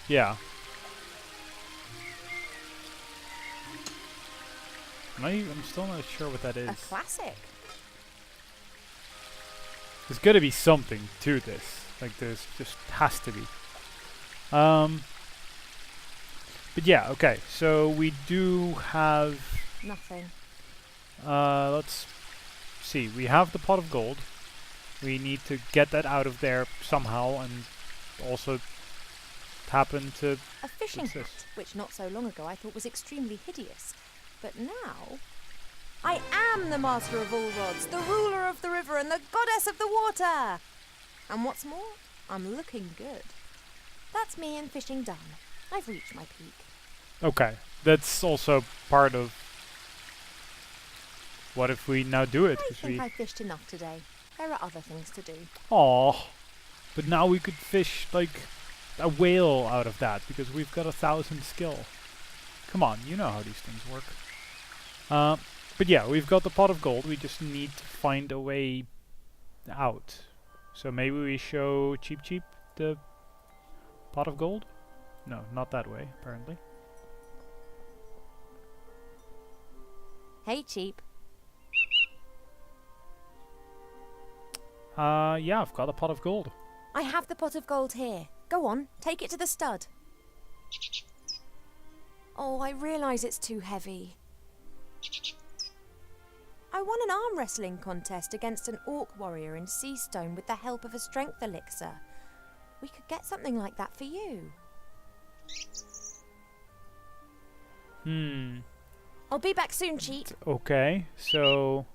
Yeah. I'm still not sure what that is. A classic. There's gotta be something to this. Like, there's just has to be. But yeah, okay. So we do have. Nothing. Let's see. We have the pot of gold. We need to get that out of there somehow, and also tap into. A fishing What's this? hat, which not so long ago I thought was extremely hideous. But now, I am the master of all rods, the ruler of the river and the goddess of the water. And what's more, I'm looking good. That's me and fishing done. I've reached my peak. Okay, that's also part of. What if we now do it? I 'Cause think I fished enough today. There are other things to do. Aw. But now we could fish, like, a whale out of that, because we've got 1,000 skill. Come on, you know how these things work. But yeah, we've got the pot of gold, we just need to find a way out. So maybe we show Cheap Cheap the pot of gold? No, not that way, apparently. Hey, Cheap. Yeah, I've got a pot of gold. I have the pot of gold here. Go on, take it to the stud. Oh, I realise it's too heavy. I won an arm wrestling contest against an orc warrior in Seastone with the help of a strength elixir. We could get something like that for you. I'll be back soon, Cheap. Okay, so...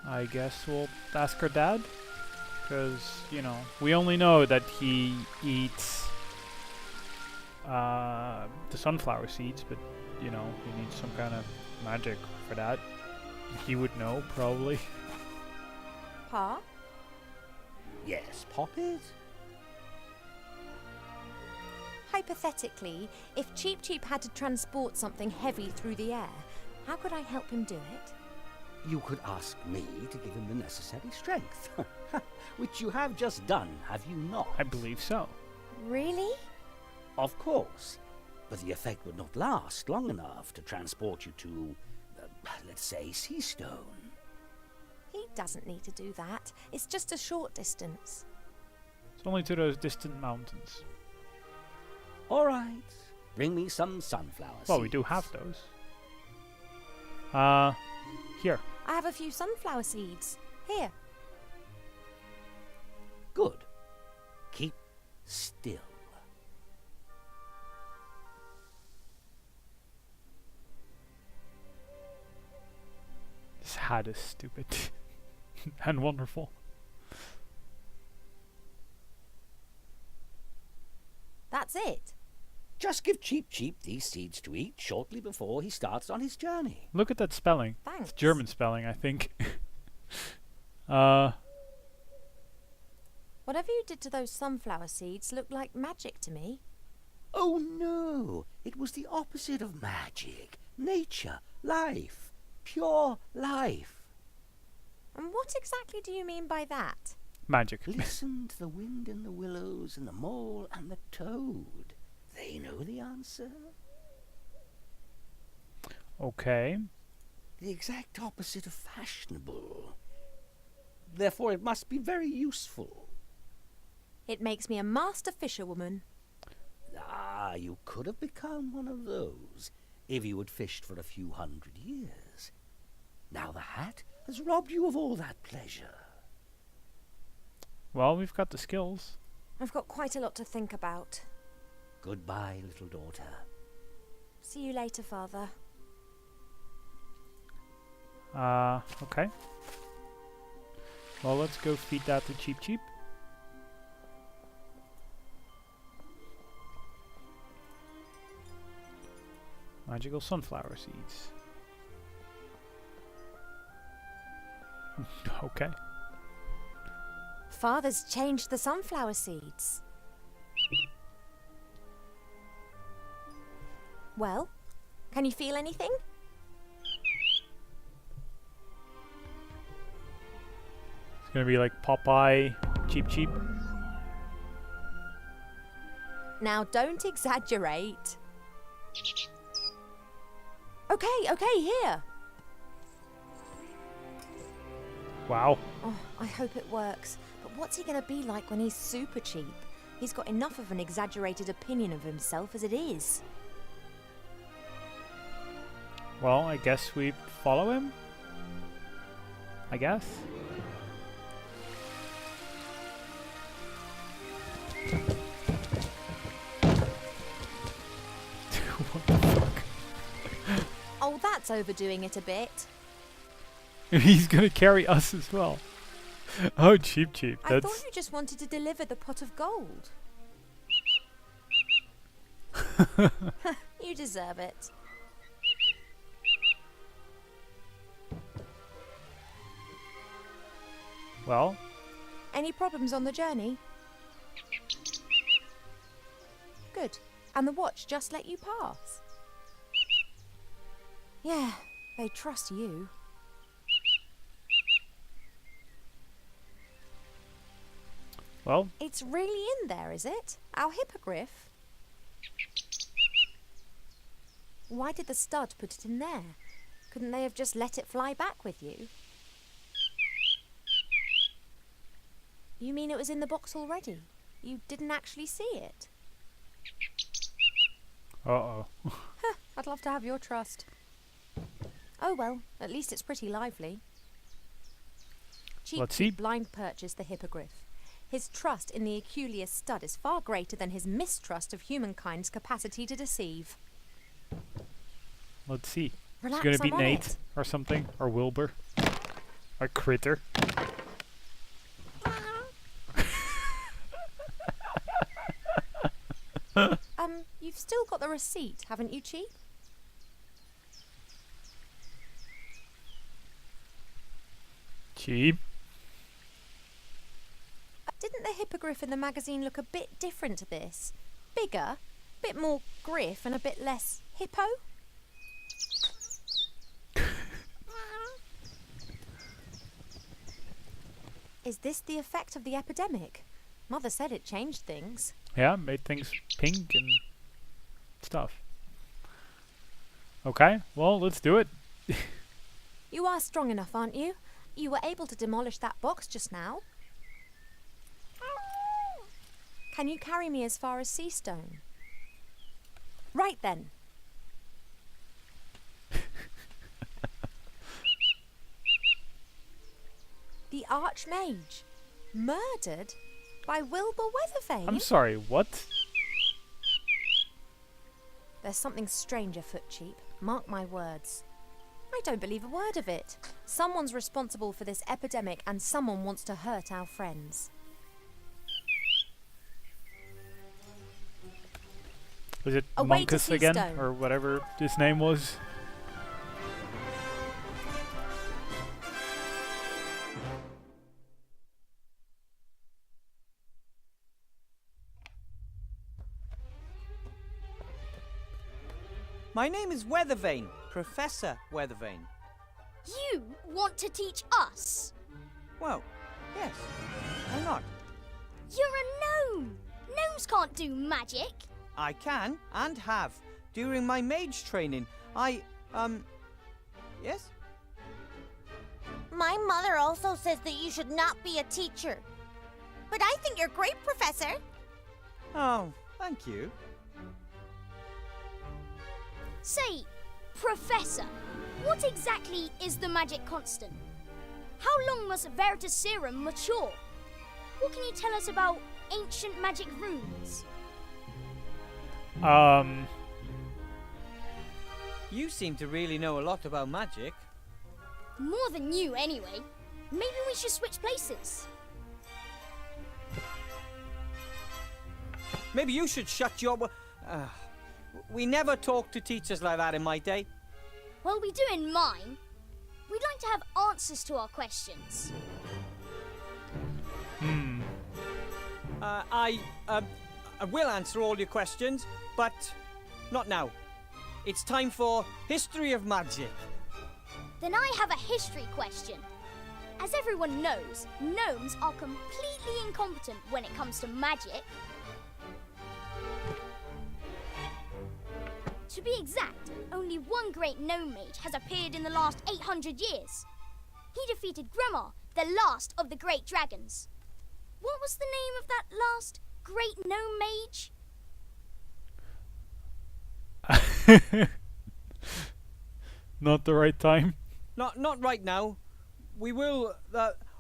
I guess we'll ask her dad, because, you know, we only know that he eats the sunflower seeds, but, you know, he needs some kind of magic for that. He would know, probably. Pa? Yes, Poppet? Hypothetically, if Cheap Cheap had to transport something heavy through the air, how could I help him do it? You could ask me to give him the necessary strength. Which you have just done, have you not? I believe so. Really? Of course. But the effect would not last long enough to transport you to, let's say, Seastone. He doesn't need to do that. It's just a short distance. It's only to those distant mountains. All right. Bring me some sunflower seeds. Well, we do have those. Here. I have a few sunflower seeds. Here. Good. Keep still. This hat is stupid. And wonderful. That's it. Just give Cheap Cheap these seeds to eat shortly before he starts on his journey. Look at that spelling. Thanks. It's German spelling, I think. Whatever you did to those sunflower seeds looked like magic to me. Oh no, it was the opposite of magic. Nature, life, pure life. And what exactly do you mean by that? Magic. Listen to the wind in the willows and the mole and the toad. They know the answer. Okay. The exact opposite of fashionable. Therefore it must be very useful. It makes me a master fisherwoman. Ah, you could have become one of those if you had fished for a few 100 years. Now the hat has robbed you of all that pleasure. Well, we've got the skills. I've got quite a lot to think about. Goodbye, little daughter. See you later, Father. Okay. Well, let's go feed that to Cheap Cheap. Magical sunflower seeds. Okay. Father's changed the sunflower seeds. Well, can you feel anything? gonna be like Popeye, cheap cheap. Now, don't exaggerate. Okay, here. Wow. Oh, I hope it works. But what's he going to be like when he's super cheap? He's got enough of an exaggerated opinion of himself as it is. Well, I guess we follow him? I guess? What the fuck? Oh, that's overdoing it a bit. He's gonna carry us as well. Oh, cheap cheap. I That's... thought you just wanted to deliver the pot of gold. You deserve it. Well, Any problems on the journey? Good. And the watch just let you pass? Yeah, they trust you. well, It's really in there, is it? Our hippogriff? Why did the stud put it in there? Couldn't they have just let it fly back with you? You mean it was in the box already? You didn't actually see it? uh-oh. I'd love to have your trust. Oh well, at least it's pretty lively. Cheap Let's see. blind purchased the hippogriff. His trust in the Aculeus stud is far greater than his mistrust of humankind's capacity to deceive. Let's see. Relax, It's gonna be I'm on Nate it. or something. Or Wilbur. Or Critter. You've still got the receipt, haven't you, Cheap? Cheap. Didn't the hippogriff in the magazine look a bit different to this? Bigger, bit more griff and a bit less hippo? Is this the effect of the epidemic? Mother said it changed things. Yeah, made things pink and stuff. Okay, well, let's do it. You are strong enough, aren't you? You were able to demolish that box just now. Can you carry me as far as Seastone? Right then. The Archmage. Murdered by Wilbur Weathervane? I'm sorry, what? There's something strange afoot, Cheap. Mark my words. I don't believe a word of it. Someone's responsible for this epidemic and someone wants to hurt our friends. Was it Away to Monkus again? Seastone. Or whatever his name was? My name is Weathervane, Professor Weathervane. You want to teach us? Well, yes. Why not? You're a gnome! Gnomes can't do magic. I can and have. During my mage training, yes? My mother also says that you should not be a teacher. But I think you're great, Professor. Oh, thank you. Say, Professor, what exactly is the magic constant? How long must Veritaserum mature? What can you tell us about ancient magic runes? You seem to really know a lot about magic. More than you, anyway. Maybe we should switch places. Maybe you should shut your... we never talked to teachers like that in my day. Well, we do in mine. We'd like to have answers to our questions. I will answer all your questions, but not now. It's time for History of Magic. Then I have a history question. As everyone knows, gnomes are completely incompetent when it comes to magic. To be exact, only one great gnome mage has appeared in the last 800 years. He defeated Gremar, the last of the great dragons. What was the name of that last great gnome mage? Not the right time. Not right now. We will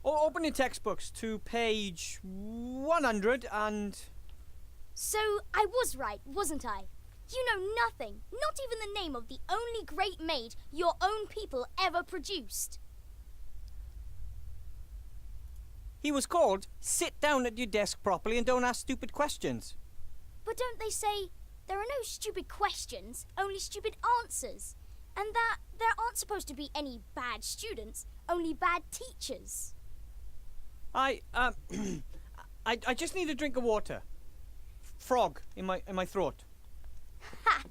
open your textbooks to page 100 and... So I was right, wasn't I? You know nothing, not even the name of the only great maid your own people ever produced. He was called, sit down at your desk properly and don't ask stupid questions. But don't they say there are no stupid questions, only stupid answers? And that there aren't supposed to be any bad students, only bad teachers. I just need a drink of water. Frog in my throat. Ha!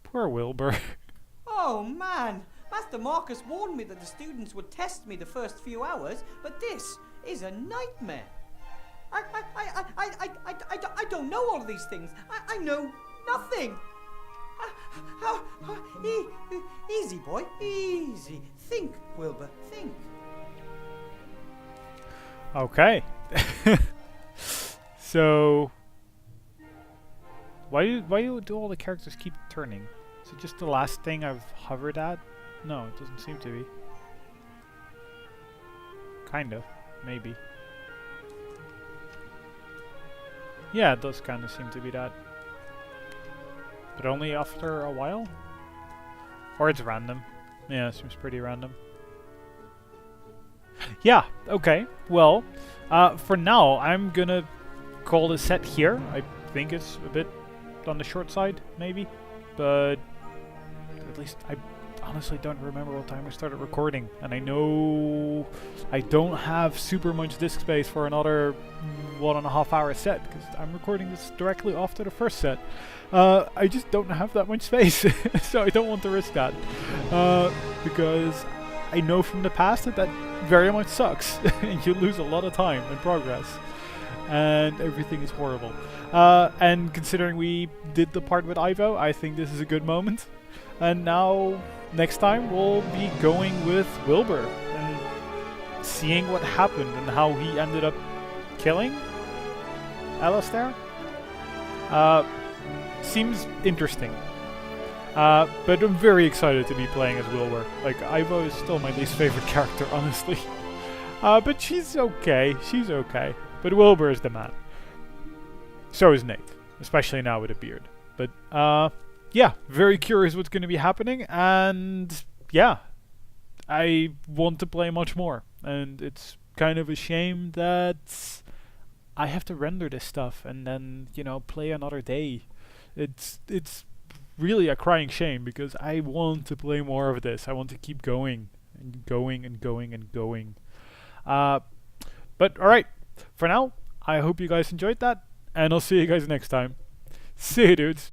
Poor Wilbur. Oh man, Master Marcus warned me that the students would test me the first few hours, but this is a nightmare. I don't know all of these things. I know nothing. Easy, boy, easy. Think, Wilbur, think. Okay. So why do all the characters keep turning? Is it just the last thing I've hovered at? No, it doesn't seem to be. Kind of, maybe. Yeah, it does kind of seem to be that. But only after a while? Or it's random. Yeah, it seems pretty random. Yeah, okay. Well, for now, I'm gonna call this set here. I think it's a bit on the short side, maybe. But at least I honestly don't remember what time I started recording. And I know I don't have super much disk space for another 1.5 hour set, because I'm recording this directly after the first set. I just don't have that much space, so I don't want to risk that. Because I know from the past that very much sucks. And you lose a lot of time and progress. And everything is horrible. And considering we did the part with Ivo, I think this is a good moment. And now, next time, we'll be going with Wilbur and seeing what happened and how he ended up killing Alistair. Seems interesting. But I'm very excited to be playing as Wilbur. Like, Ivo is still my least favorite character, honestly. But she's okay. She's okay. But Wilbur is the man. So is Nate. Especially now with a beard. But, yeah. Very curious what's going to be happening. And, yeah. I want to play much more. And it's kind of a shame that I have to render this stuff and then, you know, play another day. It's really a crying shame because I want to play more of this. I want to keep going and going and going and going. But alright, for now, I hope you guys enjoyed that, and I'll see you guys next time. See you, dudes.